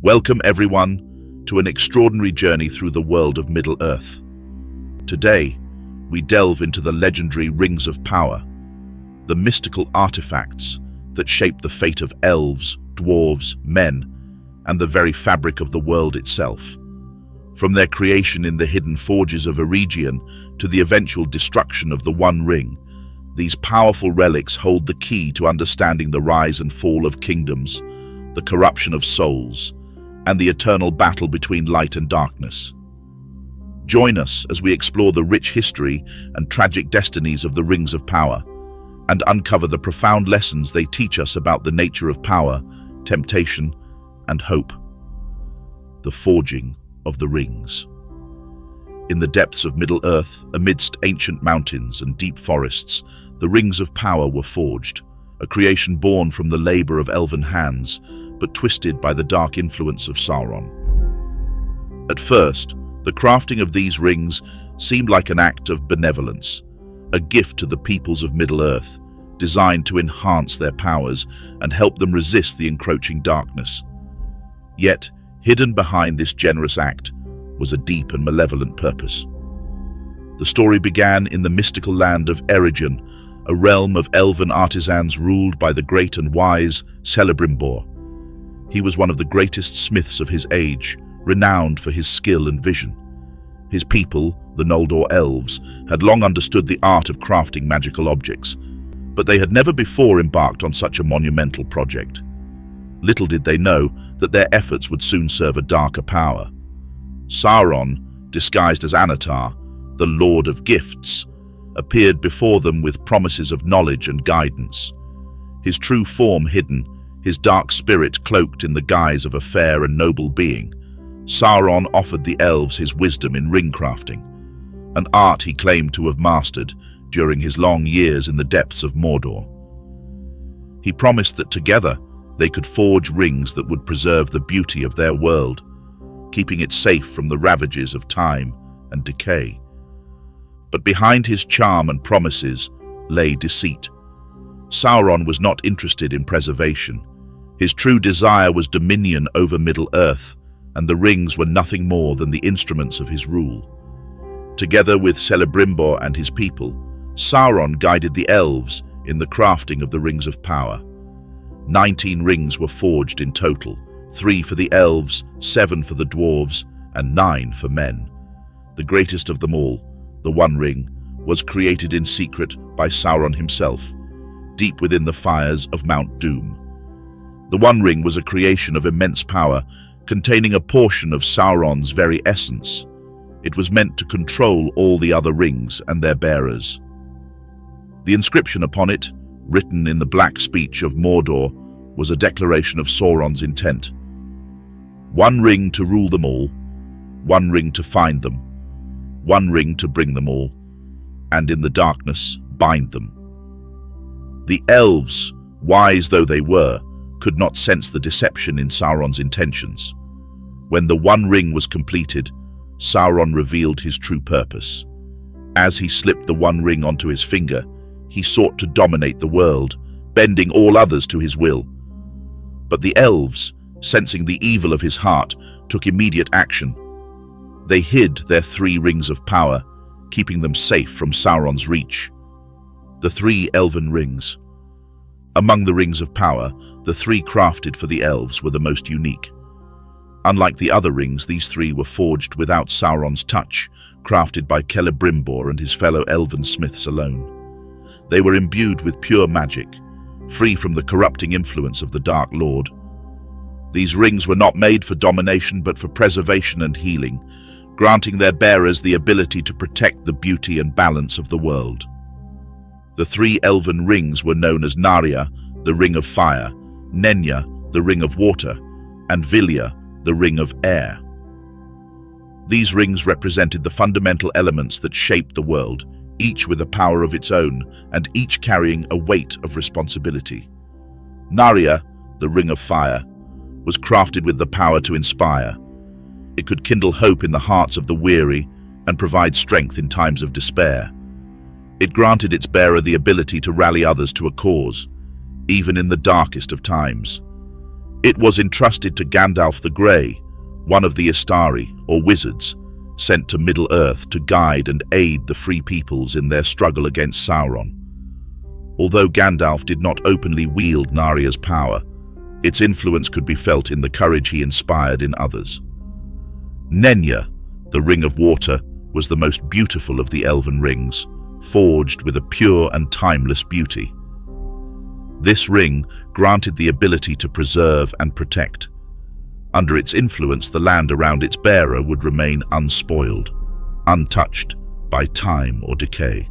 Welcome everyone to an extraordinary journey through the world of Middle-earth. Today, we delve into the legendary Rings of Power, the mystical artifacts that shape the fate of elves, dwarves, men, and the very fabric of the world itself. From their creation in the hidden forges of Eregion to the eventual destruction of the One Ring, these powerful relics hold the key to understanding the rise and fall of kingdoms, the corruption of souls, and the eternal battle between light and darkness. Join us as we explore the rich history and tragic destinies of the Rings of Power and uncover the profound lessons they teach us about the nature of power, temptation, and hope. The forging of the rings. In the depths of Middle-earth, amidst ancient mountains and deep forests, the Rings of Power were forged, a creation born from the labor of elven hands, but twisted by the dark influence of Sauron. At first, the crafting of these rings seemed like an act of benevolence, a gift to the peoples of Middle-earth, designed to enhance their powers and help them resist the encroaching darkness. Yet, hidden behind this generous act was a deep and malevolent purpose. The story began in the mystical land of Eregion, a realm of elven artisans ruled by the great and wise Celebrimbor. He was one of the greatest smiths of his age, renowned for his skill and vision. His people, the Noldor elves, had long understood the art of crafting magical objects, but they had never before embarked on such a monumental project. Little did they know that their efforts would soon serve a darker power. Sauron, disguised as Anatar, the Lord of Gifts, appeared before them with promises of knowledge and guidance. His true form hidden, his dark spirit cloaked in the guise of a fair and noble being, Sauron offered the elves his wisdom in ring crafting, an art he claimed to have mastered during his long years in the depths of Mordor. He promised that together they could forge rings that would preserve the beauty of their world, keeping it safe from the ravages of time and decay. But behind his charm and promises lay deceit. Sauron was not interested in preservation. His true desire was dominion over Middle-earth, and the rings were nothing more than the instruments of his rule. Together with Celebrimbor and his people, Sauron guided the elves in the crafting of the Rings of Power. 19 rings were forged in total, 3 for the elves, 7 for the dwarves, and 9 for men. The greatest of them all, the One Ring, was created in secret by Sauron himself, deep within the fires of Mount Doom. The One Ring was a creation of immense power, containing a portion of Sauron's very essence. It was meant to control all the other rings and their bearers. The inscription upon it, written in the black speech of Mordor, was a declaration of Sauron's intent. One ring to rule them all, one ring to find them, one ring to bring them all, and in the darkness bind them. The elves, wise though they were, could not sense the deception in Sauron's intentions. When the One Ring was completed, Sauron revealed his true purpose. As he slipped the One Ring onto his finger, he sought to dominate the world, bending all others to his will. But the elves, sensing the evil of his heart, took immediate action. They hid their 3 rings of power, keeping them safe from Sauron's reach. The 3 elven rings. Among the Rings of Power, the 3 crafted for the elves were the most unique. Unlike the other rings, these 3 were forged without Sauron's touch, crafted by Celebrimbor and his fellow elven smiths alone. They were imbued with pure magic, free from the corrupting influence of the Dark Lord. These rings were not made for domination but for preservation and healing, granting their bearers the ability to protect the beauty and balance of the world. The 3 elven rings were known as Narya, the Ring of Fire, Nenya, the Ring of Water, and Vilya, the Ring of Air. These rings represented the fundamental elements that shaped the world, each with a power of its own, and each carrying a weight of responsibility. Narya, the Ring of Fire, was crafted with the power to inspire. It could kindle hope in the hearts of the weary and provide strength in times of despair. It granted its bearer the ability to rally others to a cause, even in the darkest of times. It was entrusted to Gandalf the Grey, one of the Istari, or wizards, sent to Middle-earth to guide and aid the free peoples in their struggle against Sauron. Although Gandalf did not openly wield Narya's power, its influence could be felt in the courage he inspired in others. Nenya, the Ring of Water, was the most beautiful of the Elven rings, forged with a pure and timeless beauty. This ring granted the ability to preserve and protect. Under its influence, the land around its bearer would remain unspoiled, untouched by time or decay.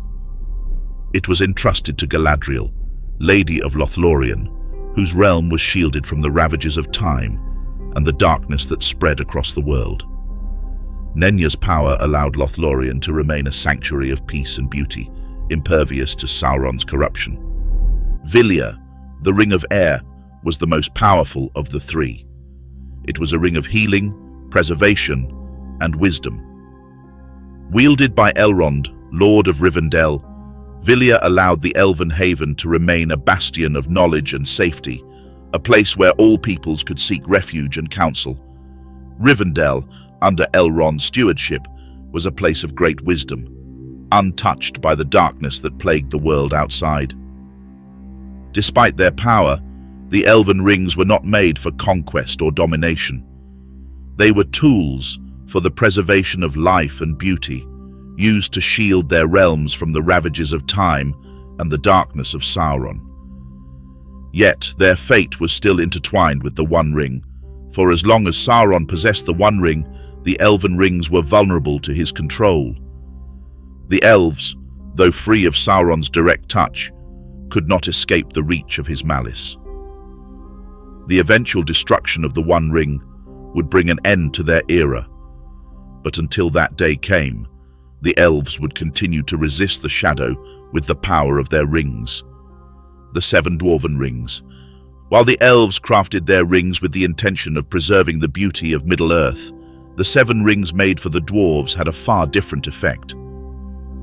It was entrusted to Galadriel, Lady of Lothlorien, whose realm was shielded from the ravages of time and the darkness that spread across the world. Nenya's power allowed Lothlorien to remain a sanctuary of peace and beauty, impervious to Sauron's corruption. Vilya, the Ring of Air, was the most powerful of the three. It was a ring of healing, preservation, and wisdom. Wielded by Elrond, Lord of Rivendell, Vilya allowed the Elven Haven to remain a bastion of knowledge and safety, a place where all peoples could seek refuge and counsel. Rivendell, under Elrond's stewardship, was a place of great wisdom, untouched by the darkness that plagued the world outside. Despite their power, the Elven rings were not made for conquest or domination. They were tools for the preservation of life and beauty, used to shield their realms from the ravages of time and the darkness of Sauron. Yet their fate was still intertwined with the One Ring, for as long as Sauron possessed the One Ring, the Elven rings were vulnerable to his control. The elves, though free of Sauron's direct touch, could not escape the reach of his malice. The eventual destruction of the One Ring would bring an end to their era, but until that day came, the elves would continue to resist the shadow with the power of their rings. The 7 Dwarven Rings. While the elves crafted their rings with the intention of preserving the beauty of Middle-earth, the 7 rings made for the dwarves had a far different effect.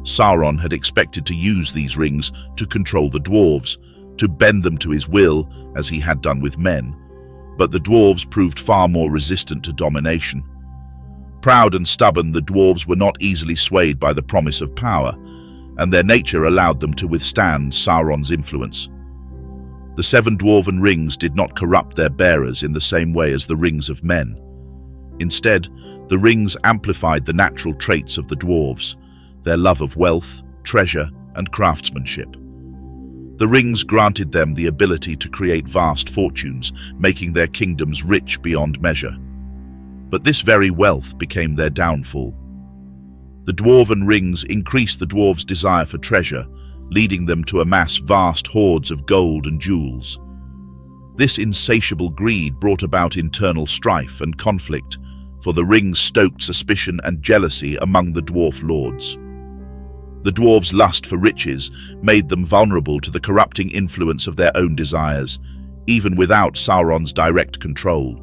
Sauron had expected to use these rings to control the dwarves, to bend them to his will as he had done with men, but the dwarves proved far more resistant to domination. Proud and stubborn, the dwarves were not easily swayed by the promise of power, and their nature allowed them to withstand Sauron's influence. The 7 Dwarven rings did not corrupt their bearers in the same way as the rings of men. Instead, the rings amplified the natural traits of the dwarves, their love of wealth, treasure, and craftsmanship. The rings granted them the ability to create vast fortunes, making their kingdoms rich beyond measure. But this very wealth became their downfall. The Dwarven rings increased the dwarves' desire for treasure, leading them to amass vast hoards of gold and jewels. This insatiable greed brought about internal strife and conflict, for the rings stoked suspicion and jealousy among the dwarf lords. The dwarves' lust for riches made them vulnerable to the corrupting influence of their own desires, even without Sauron's direct control.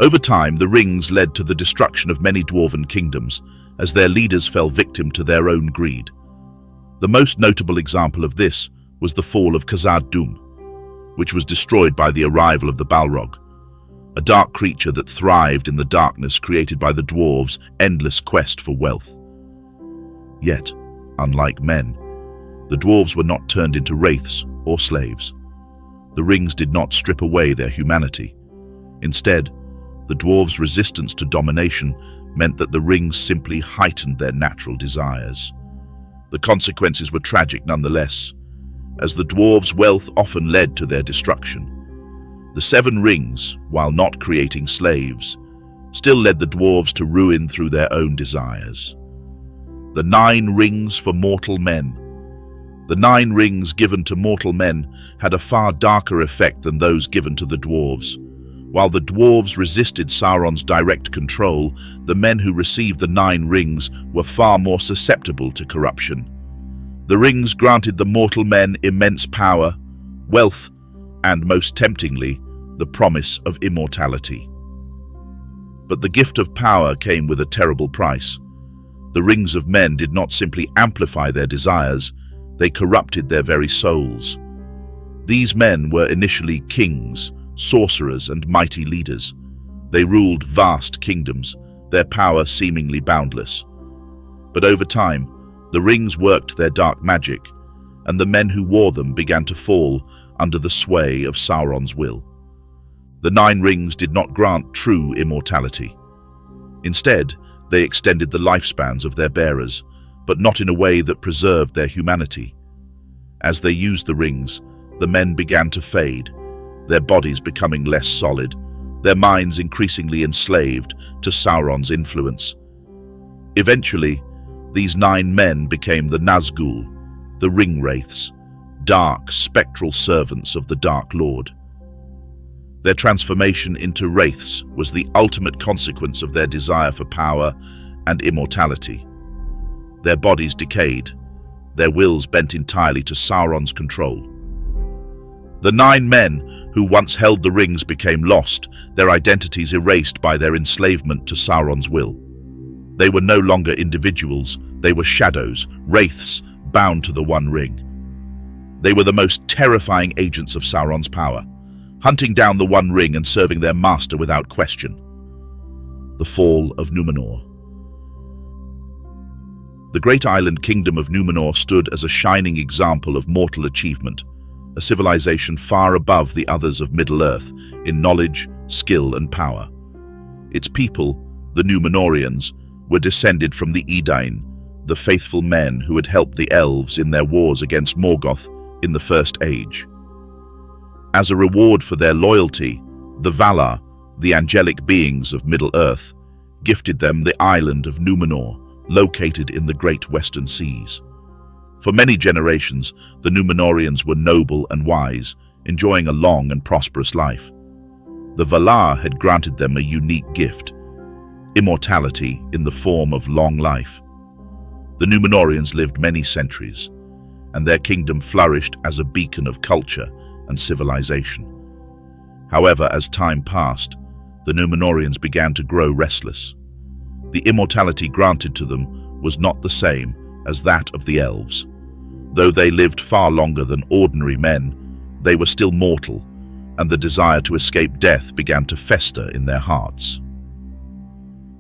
Over time, the rings led to the destruction of many dwarven kingdoms, as their leaders fell victim to their own greed. The most notable example of this was the fall of Khazad-dûm, which was destroyed by the arrival of the Balrog, a dark creature that thrived in the darkness created by the dwarves' endless quest for wealth. Yet, unlike men, the dwarves were not turned into wraiths or slaves. The rings did not strip away their humanity. Instead, the dwarves' resistance to domination meant that the rings simply heightened their natural desires. The consequences were tragic nonetheless, as the dwarves' wealth often led to their destruction. The 7 rings, while not creating slaves, still led the dwarves to ruin through their own desires. The 9 rings for mortal men. The 9 rings given to mortal men had a far darker effect than those given to the dwarves. While the dwarves resisted Sauron's direct control, the men who received the 9 rings were far more susceptible to corruption. The rings granted the mortal men immense power, wealth, and most temptingly, the promise of immortality. But the gift of power came with a terrible price. The rings of men did not simply amplify their desires, they corrupted their very souls. These men were initially kings, sorcerers, and mighty leaders. They ruled vast kingdoms, their power seemingly boundless. But over time, the rings worked their dark magic, and the men who wore them began to fall under the sway of Sauron's will. The 9 rings did not grant true immortality. Instead, they extended the lifespans of their bearers, but not in a way that preserved their humanity. As they used the rings, the men began to fade, their bodies becoming less solid, their minds increasingly enslaved to Sauron's influence. Eventually, these 9 men became the Nazgul, the ring wraiths, dark, spectral servants of the Dark Lord. Their transformation into wraiths was the ultimate consequence of their desire for power and immortality. Their bodies decayed, their wills bent entirely to Sauron's control. The 9 men who once held the rings became lost, their identities erased by their enslavement to Sauron's will. They were no longer individuals, they were shadows, wraiths, bound to the One Ring. They were the most terrifying agents of Sauron's power, hunting down the One Ring and serving their master without question. The Fall of Numenor. The great island kingdom of Numenor stood as a shining example of mortal achievement, a civilization far above the others of Middle-earth in knowledge, skill, and power. Its people, the Numenorians, were descended from the Edain, the faithful men who had helped the elves in their wars against Morgoth in the First Age. As a reward for their loyalty, the Valar, the angelic beings of Middle-earth, gifted them the island of Numenor, located in the Great Western Seas. For many generations, the Numenorians were noble and wise, enjoying a long and prosperous life. The Valar had granted them a unique gift, immortality in the form of long life. The Numenorians lived many centuries, and their kingdom flourished as a beacon of culture and civilization. However, as time passed, the Numenorians began to grow restless. The immortality granted to them was not the same as that of the elves. Though they lived far longer than ordinary men, they were still mortal, and the desire to escape death began to fester in their hearts.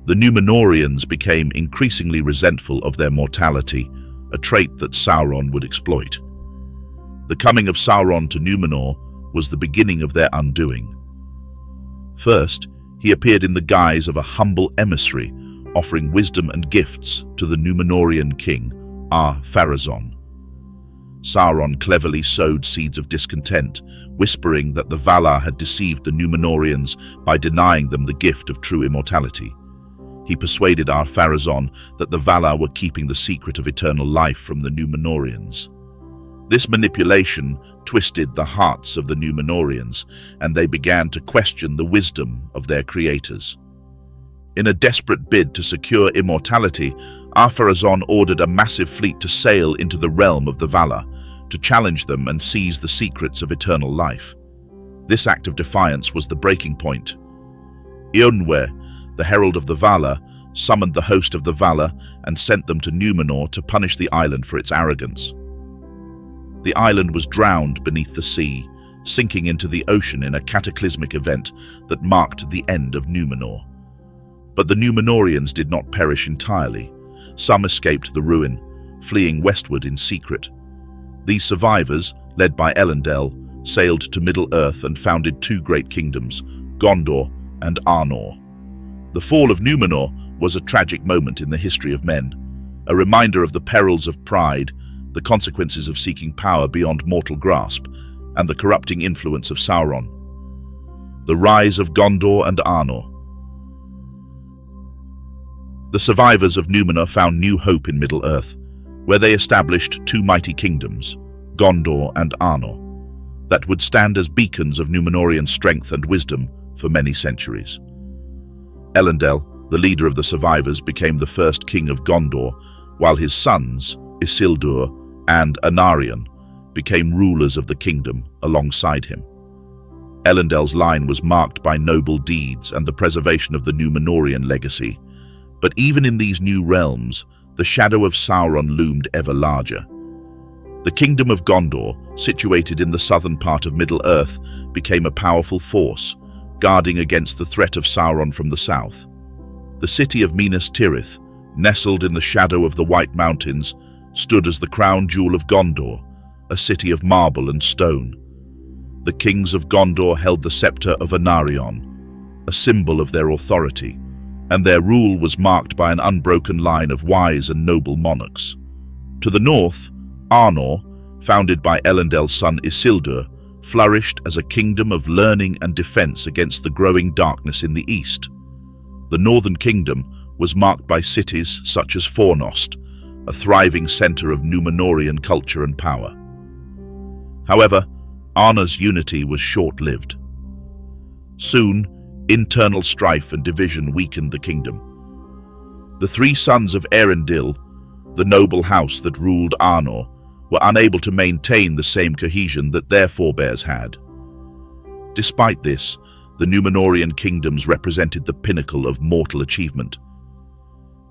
The Numenorians became increasingly resentful of their mortality, a trait that Sauron would exploit. The coming of Sauron to Numenor was the beginning of their undoing. First, he appeared in the guise of a humble emissary, offering wisdom and gifts to the Numenorian king, Ar-Pharazôn. Sauron cleverly sowed seeds of discontent, whispering that the Valar had deceived the Numenorians by denying them the gift of true immortality. He persuaded Ar-Pharazôn that the Valar were keeping the secret of eternal life from the Numenorians. This manipulation twisted the hearts of the Numenorians, and they began to question the wisdom of their creators. In a desperate bid to secure immortality, Ar-Pharazôn ordered a massive fleet to sail into the realm of the Valar, to challenge them and seize the secrets of eternal life. This act of defiance was the breaking point. Eonwe, the herald of the Valar, summoned the host of the Valar and sent them to Numenor to punish the island for its arrogance. The island was drowned beneath the sea, sinking into the ocean in a cataclysmic event that marked the end of Numenor. But the Numenorians did not perish entirely. Some escaped the ruin, fleeing westward in secret. These survivors, led by Elendil, sailed to Middle-earth and founded 2 great kingdoms, Gondor and Arnor. The fall of Numenor was a tragic moment in the history of men, a reminder of the perils of pride, the consequences of seeking power beyond mortal grasp, and the corrupting influence of Sauron. The rise of Gondor and Arnor. The survivors of Numenor found new hope in Middle-earth, where they established 2 mighty kingdoms, Gondor and Arnor, that would stand as beacons of Numenorian strength and wisdom for many centuries. Elendil, the leader of the survivors, became the first king of Gondor, while his sons, Isildur and Anarion, became rulers of the kingdom alongside him. Elendil's line was marked by noble deeds and the preservation of the Numenorian legacy, but even in these new realms, the shadow of Sauron loomed ever larger. The kingdom of Gondor, situated in the southern part of Middle-earth, became a powerful force, guarding against the threat of Sauron from the south. The city of Minas Tirith, nestled in the shadow of the White Mountains, stood as the crown jewel of Gondor, a city of marble and stone. The kings of Gondor held the scepter of Anarion, a symbol of their authority, and their rule was marked by an unbroken line of wise and noble monarchs. To the north, Arnor, founded by Elendel's son Isildur, flourished as a kingdom of learning and defense against the growing darkness in the east. The northern kingdom was marked by cities such as Fornost, a thriving center of Numenorian culture and power. However, Arnor's unity was short-lived. Soon, internal strife and division weakened the kingdom. The three sons of Eärendil, the noble house that ruled Arnor, were unable to maintain the same cohesion that their forebears had. Despite this, the Numenorian kingdoms represented the pinnacle of mortal achievement.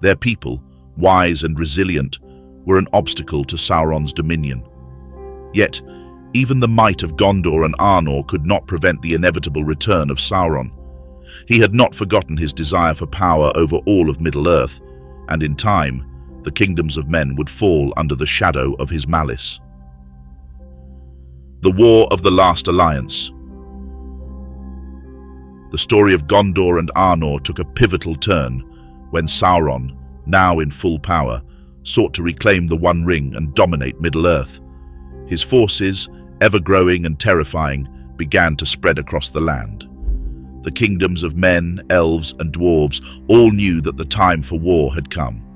Their people, wise and resilient, were an obstacle to Sauron's dominion. Yet, even the might of Gondor and Arnor could not prevent the inevitable return of Sauron. He had not forgotten his desire for power over all of Middle-earth, and in time, the kingdoms of men would fall under the shadow of his malice. The War of the Last Alliance. The story of Gondor and Arnor took a pivotal turn when Sauron, now in full power, sought to reclaim the One Ring and dominate Middle-earth. His forces, ever-growing and terrifying, began to spread across the land. The kingdoms of men, elves, and dwarves all knew that the time for war had come.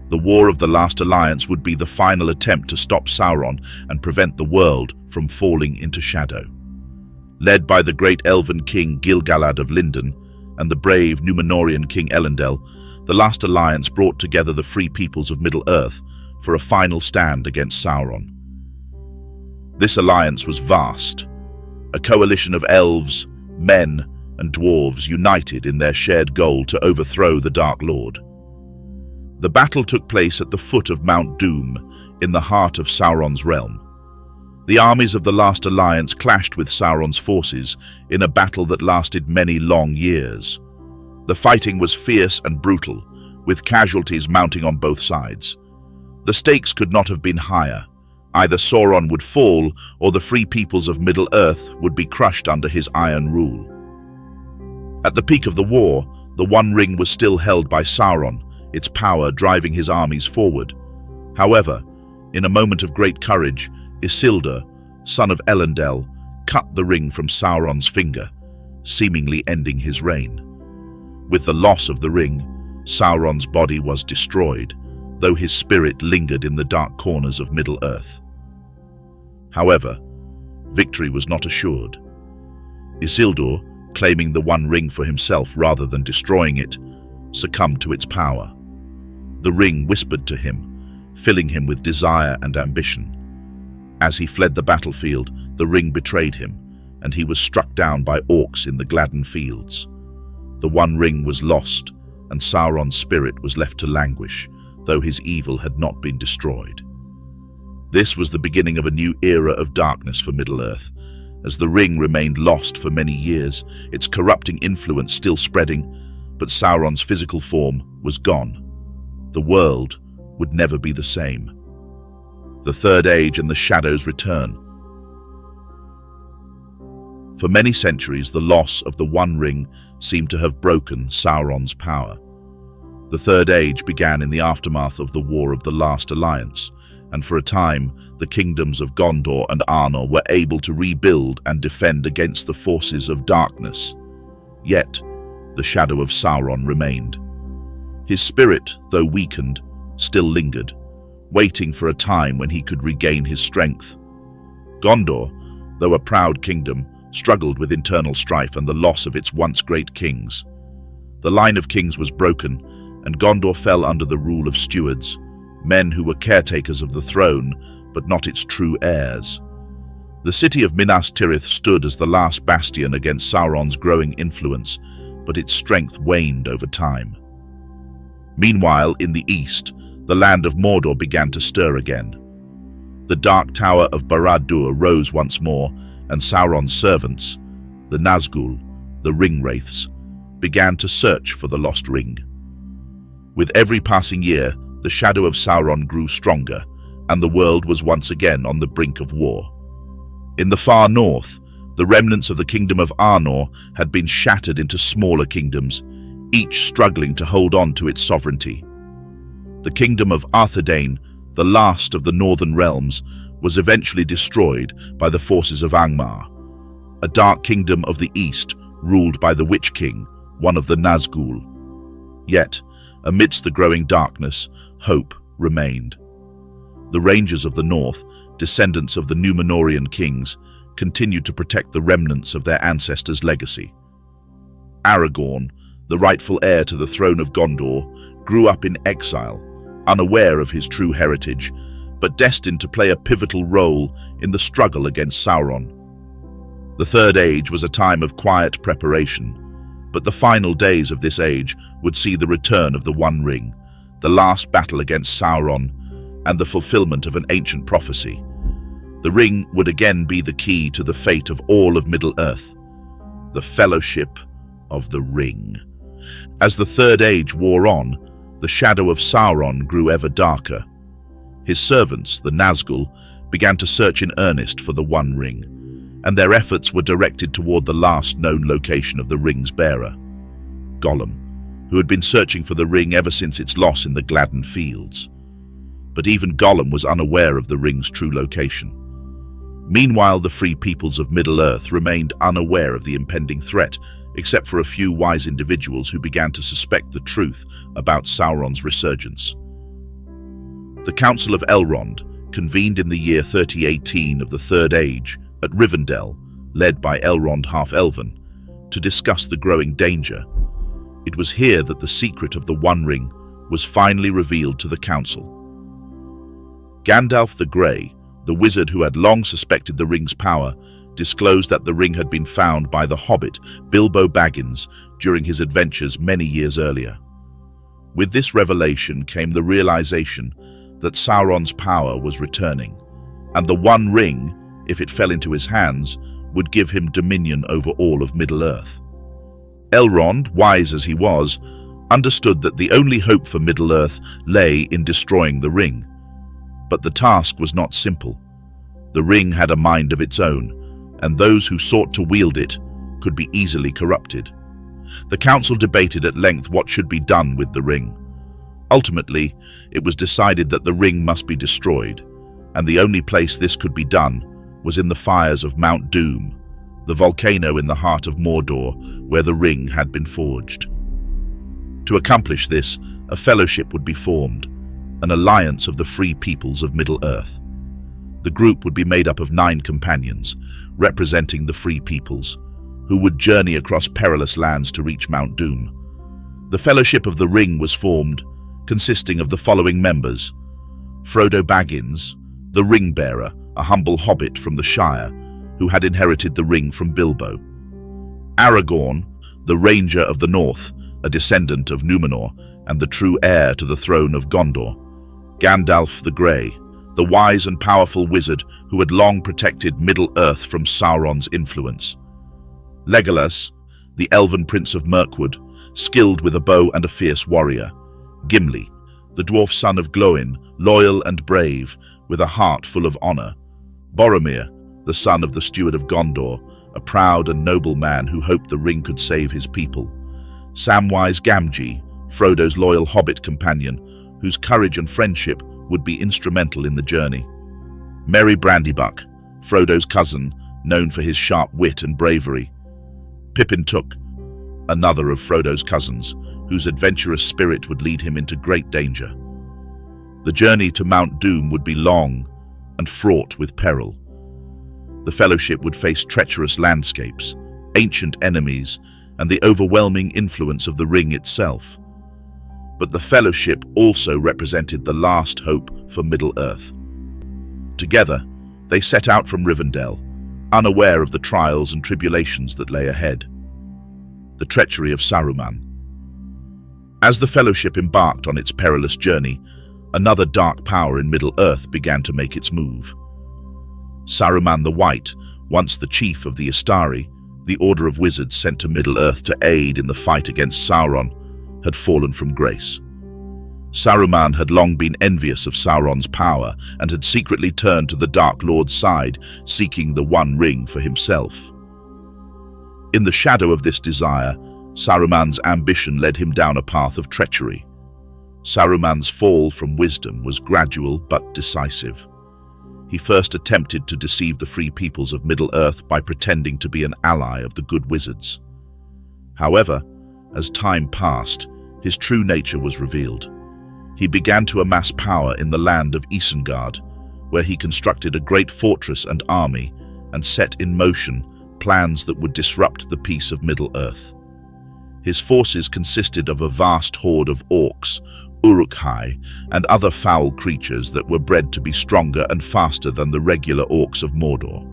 The War of the Last Alliance would be the final attempt to stop Sauron and prevent the world from falling into shadow. Led by the great Elven king Gil-galad of Lindon and the brave Numenorian king Elendil, the Last Alliance brought together the free peoples of Middle-earth for a final stand against Sauron. This alliance was vast, a coalition of elves, men, and dwarves united in their shared goal to overthrow the Dark Lord. The battle took place at the foot of Mount Doom, in the heart of Sauron's realm. The armies of the Last Alliance clashed with Sauron's forces in a battle that lasted many long years. The fighting was fierce and brutal, with casualties mounting on both sides. The stakes could not have been higher. Either Sauron would fall, or the free peoples of Middle-earth would be crushed under his iron rule. At the peak of the war, the One Ring was still held by Sauron, its power driving his armies forward. However, in a moment of great courage, Isildur, son of Elendil, cut the ring from Sauron's finger, seemingly ending his reign. With the loss of the ring, Sauron's body was destroyed, though his spirit lingered in the dark corners of Middle-earth. However, victory was not assured. Isildur, claiming the One Ring for himself rather than destroying it, succumbed to its power. The ring whispered to him, filling him with desire and ambition. As he fled the battlefield, the ring betrayed him, and he was struck down by orcs in the Gladden fields. The One Ring was lost, and Sauron's spirit was left to languish, though his evil had not been destroyed. This was the beginning of a new era of darkness for Middle-earth. As the ring remained lost for many years, its corrupting influence still spreading, but Sauron's physical form was gone. The world would never be the same. The Third Age and the shadows return. For many centuries, the loss of the One Ring seemed to have broken Sauron's power. The Third Age began in the aftermath of the War of the Last Alliance, and for a time, the kingdoms of Gondor and Arnor were able to rebuild and defend against the forces of darkness. Yet, the shadow of Sauron remained. His spirit, though weakened, still lingered, waiting for a time when he could regain his strength. Gondor, though a proud kingdom, struggled with internal strife and the loss of its once great kings. The line of kings was broken, and Gondor fell under the rule of stewards, men who were caretakers of the throne, but not its true heirs. The city of Minas Tirith stood as the last bastion against Sauron's growing influence, but its strength waned over time. Meanwhile, in the east, the land of Mordor began to stir again. The Dark Tower of Barad-dûr rose once more, and Sauron's servants, the Nazgûl, the Ring-wraiths, began to search for the lost ring. With every passing year, the shadow of Sauron grew stronger, and the world was once again on the brink of war. In the far north, the remnants of the kingdom of Arnor had been shattered into smaller kingdoms, each struggling to hold on to its sovereignty. The kingdom of Arthedain, the last of the northern realms, was eventually destroyed by the forces of Angmar, a dark kingdom of the east ruled by the Witch King, one of the Nazgûl. Yet, amidst the growing darkness, hope remained. The Rangers of the North, descendants of the Numenorian kings, continued to protect the remnants of their ancestors' legacy. Aragorn, the rightful heir to the throne of Gondor, grew up in exile, unaware of his true heritage, but destined to play a pivotal role in the struggle against Sauron. The Third Age was a time of quiet preparation, but the final days of this age would see the return of the One Ring, the last battle against Sauron, and the fulfillment of an ancient prophecy. The ring would again be the key to the fate of all of Middle-earth, the Fellowship of the Ring. As the Third Age wore on, the shadow of Sauron grew ever darker. His servants, the Nazgûl, began to search in earnest for the One Ring, and their efforts were directed toward the last known location of the ring's bearer, Gollum, who had been searching for the ring ever since its loss in the Gladden Fields. But even Gollum was unaware of the ring's true location. Meanwhile, the free peoples of Middle-earth remained unaware of the impending threat, except for a few wise individuals who began to suspect the truth about Sauron's resurgence. The Council of Elrond, convened in the year 3018 of the Third Age at Rivendell, led by Elrond half-Elven, to discuss the growing danger. It was here that the secret of the One Ring was finally revealed to the Council. Gandalf the Grey, the wizard who had long suspected the ring's power, disclosed that the ring had been found by the hobbit Bilbo Baggins during his adventures many years earlier. With this revelation came the realization that Sauron's power was returning, and the One Ring, if it fell into his hands, would give him dominion over all of Middle-earth. Elrond, wise as he was, understood that the only hope for Middle-earth lay in destroying the ring. But the task was not simple. The ring had a mind of its own, and those who sought to wield it could be easily corrupted. The council debated at length what should be done with the ring. Ultimately, it was decided that the ring must be destroyed, and the only place this could be done was in the fires of Mount Doom, the volcano in the heart of Mordor where the ring had been forged. To accomplish this, a fellowship would be formed, an alliance of the free peoples of Middle-earth. The group would be made up of 9 companions, representing the free peoples, who would journey across perilous lands to reach Mount Doom. The Fellowship of the Ring was formed, consisting of the following members: Frodo Baggins, the Ring-bearer, a humble hobbit from the Shire, who had inherited the ring from Bilbo; Aragorn, the Ranger of the North, a descendant of Numenor and the true heir to the throne of Gondor; Gandalf the Grey, the wise and powerful wizard who had long protected Middle-earth from Sauron's influence; Legolas, the elven prince of Mirkwood, skilled with a bow and a fierce warrior; Gimli, the dwarf son of Glóin, loyal and brave, with a heart full of honor; Boromir, the son of the steward of Gondor, a proud and noble man who hoped the ring could save his people; Samwise Gamgee, Frodo's loyal hobbit companion, whose courage and friendship would be instrumental in the journey; Merry Brandybuck, Frodo's cousin, known for his sharp wit and bravery; Pippin Took, another of Frodo's cousins, whose adventurous spirit would lead him into great danger. The journey to Mount Doom would be long and fraught with peril. The Fellowship would face treacherous landscapes, ancient enemies, and the overwhelming influence of the ring itself. But the Fellowship also represented the last hope for Middle-earth. Together, they set out from Rivendell, unaware of the trials and tribulations that lay ahead. The Treachery of Saruman. As the Fellowship embarked on its perilous journey, another dark power in Middle-earth began to make its move. Saruman the White, once the chief of the Istari, the Order of Wizards sent to Middle-earth to aid in the fight against Sauron, had fallen from grace. Saruman had long been envious of Sauron's power and had secretly turned to the Dark Lord's side, seeking the One Ring for himself. In the shadow of this desire, Saruman's ambition led him down a path of treachery. Saruman's fall from wisdom was gradual but decisive. He first attempted to deceive the free peoples of Middle-earth by pretending to be an ally of the good wizards. However, as time passed, his true nature was revealed. He began to amass power in the land of Isengard, where he constructed a great fortress and army and set in motion plans that would disrupt the peace of Middle-earth. His forces consisted of a vast horde of orcs, Uruk-hai, and other foul creatures that were bred to be stronger and faster than the regular orcs of Mordor.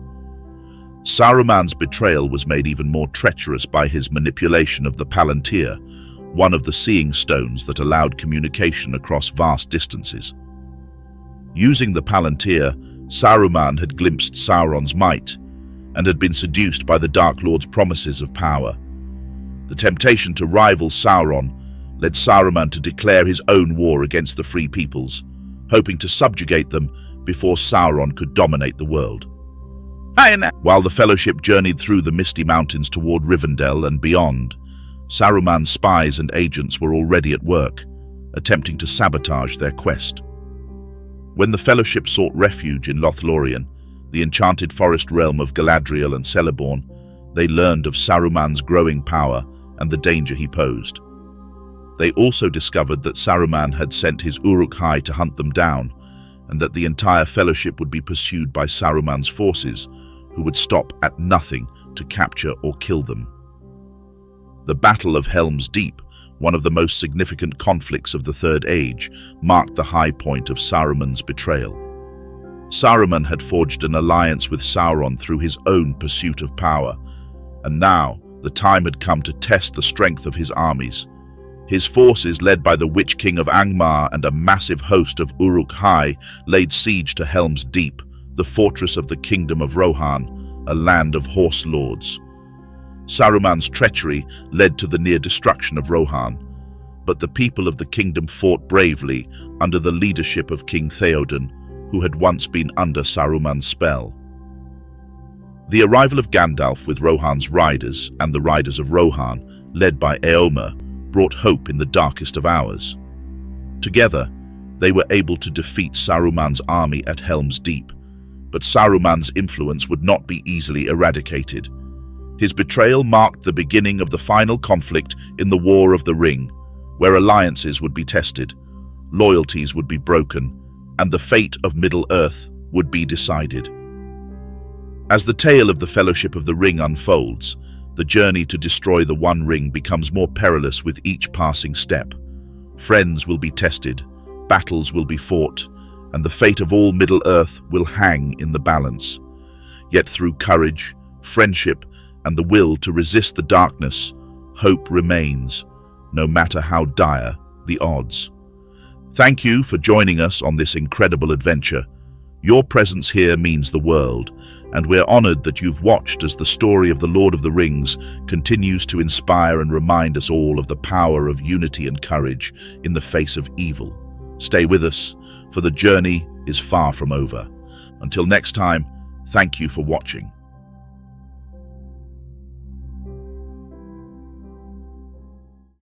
Saruman's betrayal was made even more treacherous by his manipulation of the Palantir, one of the seeing stones that allowed communication across vast distances. Using the Palantir, Saruman had glimpsed Sauron's might and had been seduced by the Dark Lord's promises of power. The temptation to rival Sauron led Saruman to declare his own war against the free peoples, hoping to subjugate them before Sauron could dominate the world. While the Fellowship journeyed through the misty mountains toward Rivendell and beyond, Saruman's spies and agents were already at work, attempting to sabotage their quest. When the Fellowship sought refuge in Lothlorien, the enchanted forest realm of Galadriel and Celeborn, they learned of Saruman's growing power and the danger he posed. They also discovered that Saruman had sent his Uruk-hai to hunt them down, and that the entire Fellowship would be pursued by Saruman's forces, who would stop at nothing to capture or kill them. The Battle of Helm's Deep, one of the most significant conflicts of the Third Age, marked the high point of Saruman's betrayal. Saruman had forged an alliance with Sauron through his own pursuit of power, and now the time had come to test the strength of his armies. His forces, led by the Witch King of Angmar and a massive host of Uruk-hai, laid siege to Helm's Deep, the fortress of the Kingdom of Rohan, a land of horse lords. Saruman's treachery led to the near destruction of Rohan, but the people of the kingdom fought bravely under the leadership of King Theoden, who had once been under Saruman's spell. The arrival of Gandalf with Rohan's riders and the riders of Rohan, led by Éomer, brought hope in the darkest of hours. Together, they were able to defeat Saruman's army at Helm's Deep, but Saruman's influence would not be easily eradicated. His betrayal marked the beginning of the final conflict in the War of the Ring, where alliances would be tested, loyalties would be broken, and the fate of Middle-earth would be decided. As the tale of the Fellowship of the Ring unfolds, the journey to destroy the One Ring becomes more perilous with each passing step. Friends will be tested, battles will be fought, and the fate of all Middle-earth will hang in the balance. Yet through courage, friendship, and the will to resist the darkness, hope remains, no matter how dire the odds. Thank you for joining us on this incredible adventure. Your presence here means the world, and we're honored that you've watched as the story of the Lord of the Rings continues to inspire and remind us all of the power of unity and courage in the face of evil. Stay with us, for the journey is far from over. Until next time, thank you for watching.